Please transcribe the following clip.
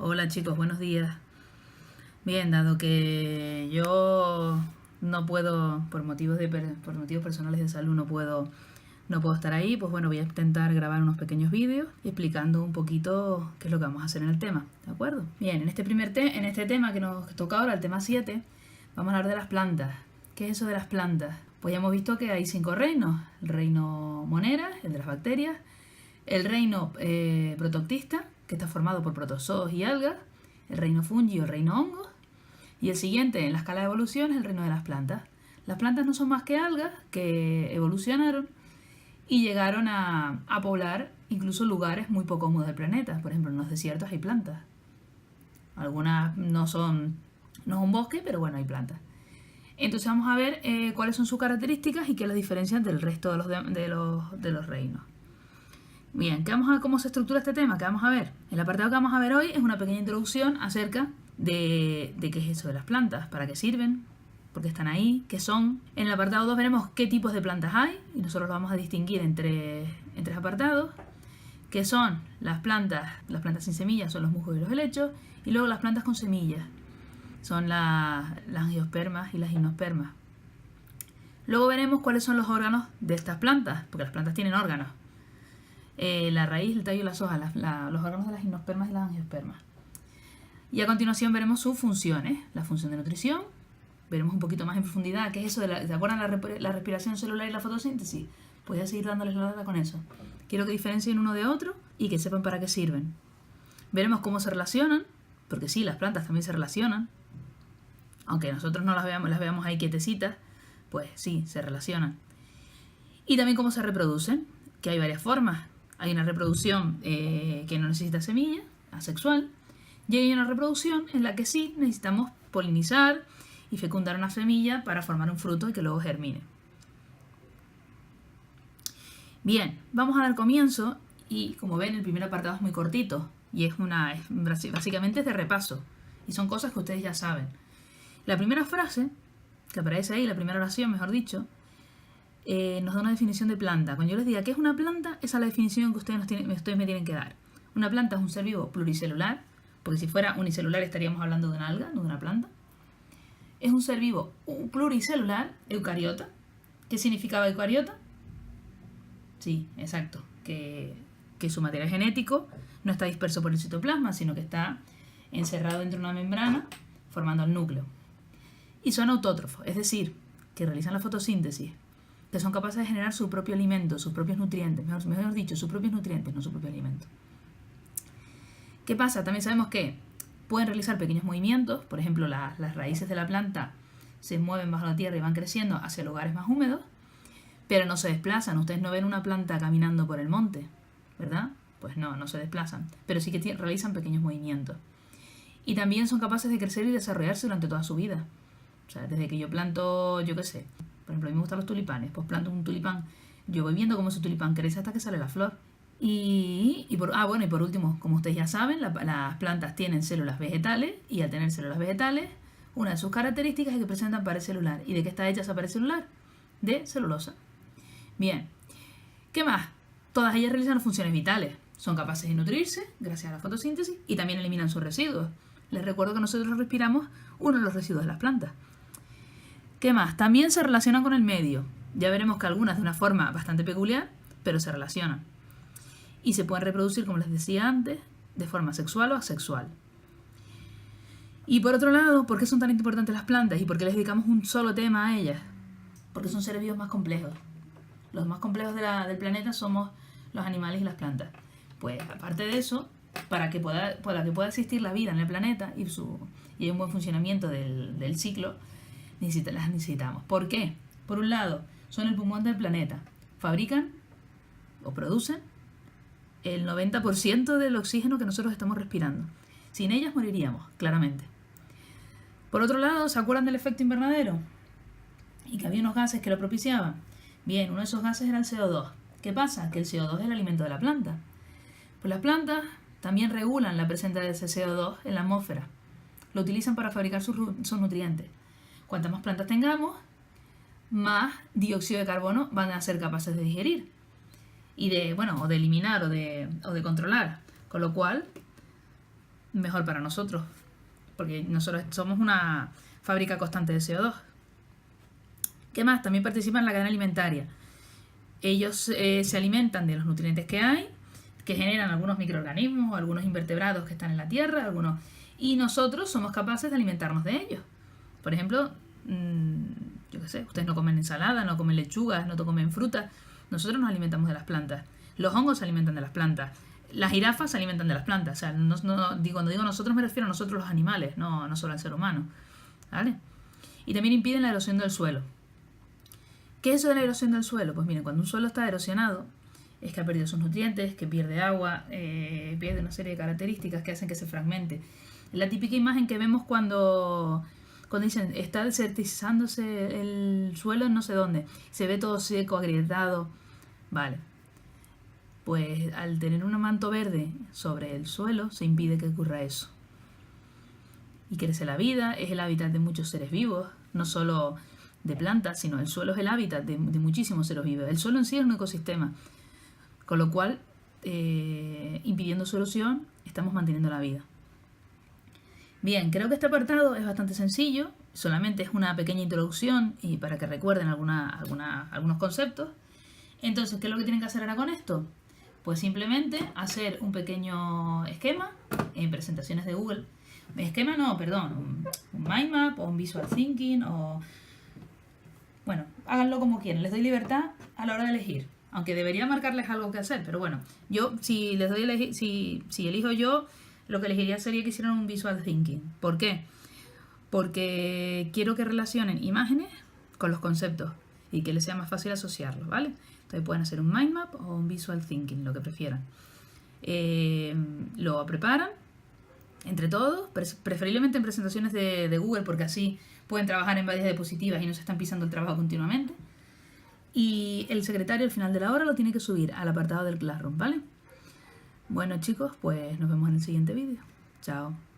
Hola chicos, buenos días. Bien, dado que yo no puedo, por motivos personales de salud, no puedo estar ahí, pues bueno, voy a intentar grabar unos pequeños vídeos explicando un poquito qué es lo que vamos a hacer en el tema, ¿de acuerdo? Bien, en este tema que nos toca ahora, el tema 7, vamos a hablar de las plantas. ¿Qué es eso de las plantas? Pues ya hemos visto que hay 5 reinos: el reino monera, el de las bacterias; el reino protoctista, que está formado por protozoos y algas; el reino fungi o el reino hongos; y el siguiente en la escala de evolución es el reino de las plantas. Las plantas no son más que algas que evolucionaron y llegaron a poblar incluso lugares muy poco cómodos del planeta. Por ejemplo, en los desiertos hay plantas. Algunas no es un bosque, pero bueno, hay plantas. Entonces vamos a ver cuáles son sus características y qué las diferencian del resto de los reinos. Bien, ¿cómo se estructura este tema? ¿Qué vamos a ver? El apartado que vamos a ver hoy es una pequeña introducción acerca de qué es eso de las plantas, para qué sirven, por qué están ahí, qué son. En el apartado 2 veremos qué tipos de plantas hay, y nosotros lo vamos a distinguir en tres apartados, que son las plantas sin semillas, son los musgos y los helechos, y luego las plantas con semillas, son las angiospermas y las gimnospermas. Luego veremos cuáles son los órganos de estas plantas, porque las plantas tienen órganos. La raíz, el tallo y las hojas, los órganos de las gimnospermas y las angiospermas. Y a continuación veremos sus funciones: la función de nutrición, veremos un poquito más en profundidad qué es eso ¿te acuerdan la respiración celular y la fotosíntesis? Pues voy a seguir dándoles la lata con eso. Quiero que diferencien uno de otro y que sepan para qué sirven. Veremos cómo se relacionan, porque sí, las plantas también se relacionan, aunque nosotros no las veamos ahí quietecitas, pues sí, se relacionan. Y también cómo se reproducen, que hay varias formas. Hay una reproducción que no necesita semilla, asexual, y hay una reproducción en la que sí necesitamos polinizar y fecundar una semilla para formar un fruto y que luego germine. Bien, vamos a dar comienzo y, como ven, el primer apartado es muy cortito y básicamente es de repaso y son cosas que ustedes ya saben. La primera frase que aparece ahí, la primera oración, mejor dicho, nos da una definición de planta. Cuando yo les diga qué es una planta, esa es la definición que ustedes me tienen que dar. Una planta es un ser vivo pluricelular, porque si fuera unicelular estaríamos hablando de una alga, no de una planta. Es un ser vivo pluricelular, eucariota. ¿Qué significaba eucariota? Sí, exacto, que su material genético no está disperso por el citoplasma, sino que está encerrado dentro de una membrana, formando el núcleo. Y son autótrofos, es decir, que realizan la fotosíntesis, que son capaces de generar su propio alimento, sus propios nutrientes, mejor dicho, sus propios nutrientes, no su propio alimento. ¿Qué pasa? También sabemos que pueden realizar pequeños movimientos, por ejemplo, las raíces de la planta se mueven bajo la tierra y van creciendo hacia lugares más húmedos, pero no se desplazan. Ustedes no ven una planta caminando por el monte, ¿verdad? Pues no se desplazan, pero sí que realizan pequeños movimientos. Y también son capaces de crecer y desarrollarse durante toda su vida. O sea, desde que yo planto, yo qué sé, por ejemplo, a mí me gustan los tulipanes, pues planto un tulipán, yo voy viendo cómo ese tulipán crece hasta que sale la flor. Y por último, como ustedes ya saben, las plantas tienen células vegetales, y al tener células vegetales, una de sus características es que presentan pared celular. ¿Y de qué está hecha esa pared celular? De celulosa. Bien, ¿qué más? Todas ellas realizan funciones vitales. Son capaces de nutrirse gracias a la fotosíntesis y también eliminan sus residuos. Les recuerdo que nosotros respiramos uno de los residuos de las plantas. ¿Qué más? También se relacionan con el medio. Ya veremos que algunas de una forma bastante peculiar, pero se relacionan. Y se pueden reproducir, como les decía antes, de forma sexual o asexual. Y por otro lado, ¿por qué son tan importantes las plantas y por qué les dedicamos un solo tema a ellas? Porque son seres vivos más complejos. Los más complejos del planeta somos los animales y las plantas. Pues aparte de eso, para que pueda existir la vida en el planeta y un buen funcionamiento del ciclo, las necesitamos. ¿Por qué? Por un lado, son el pulmón del planeta. Fabrican o producen el 90% del oxígeno que nosotros estamos respirando. Sin ellas moriríamos, claramente. Por otro lado, ¿se acuerdan del efecto invernadero? Y que había unos gases que lo propiciaban. Bien, uno de esos gases era el CO2. ¿Qué pasa? Que el CO2 es el alimento de la planta. Pues las plantas también regulan la presencia de ese CO2 en la atmósfera. Lo utilizan para fabricar sus nutrientes. Cuantas más plantas tengamos, más dióxido de carbono van a ser capaces de digerir. Y de eliminar o de controlar. Con lo cual, mejor para nosotros, porque nosotros somos una fábrica constante de CO2. ¿Qué más? También participan en la cadena alimentaria. Ellos se alimentan de los nutrientes que hay, que generan algunos microorganismos o algunos invertebrados que están en la tierra, algunos, y nosotros somos capaces de alimentarnos de ellos. Por ejemplo, yo qué sé, ustedes no comen ensalada, no comen lechugas, no comen fruta. Nosotros nos alimentamos de las plantas. Los hongos se alimentan de las plantas. Las jirafas se alimentan de las plantas. O sea, cuando digo nosotros me refiero a nosotros los animales, no solo al ser humano. ¿Vale? Y también impiden la erosión del suelo. ¿Qué es eso de la erosión del suelo? Pues miren, cuando un suelo está erosionado, es que ha perdido sus nutrientes, que pierde agua, pierde una serie de características que hacen que se fragmente. La típica imagen que vemos cuando dicen está desertizándose el suelo en no sé dónde, se ve todo seco, agrietado. Vale, pues al tener un manto verde sobre el suelo se impide que ocurra eso. Y crece la vida, es el hábitat de muchos seres vivos, no solo de plantas, sino el suelo es el hábitat de muchísimos seres vivos. El suelo en sí es un ecosistema, con lo cual, impidiendo su erosión, estamos manteniendo la vida. Bien, creo que este apartado es bastante sencillo, solamente es una pequeña introducción y para que recuerden algunos conceptos. Entonces, ¿qué es lo que tienen que hacer ahora con esto? Pues simplemente hacer un pequeño esquema en presentaciones de Google. Esquema no, perdón, un mind map o un visual thinking o... Bueno, háganlo como quieran, les doy libertad a la hora de elegir. Aunque debería marcarles algo que hacer, pero bueno, yo si les doy elegir, si elijo yo, lo que elegiría sería que hicieran un visual thinking. ¿Por qué? Porque quiero que relacionen imágenes con los conceptos y que les sea más fácil asociarlos, ¿vale? Entonces pueden hacer un mind map o un visual thinking, lo que prefieran. Lo preparan entre todos, preferiblemente en presentaciones de Google, porque así pueden trabajar en varias diapositivas y no se están pisando el trabajo continuamente. Y el secretario al final de la hora lo tiene que subir al apartado del Classroom, ¿vale? Bueno chicos, pues nos vemos en el siguiente vídeo. Chao.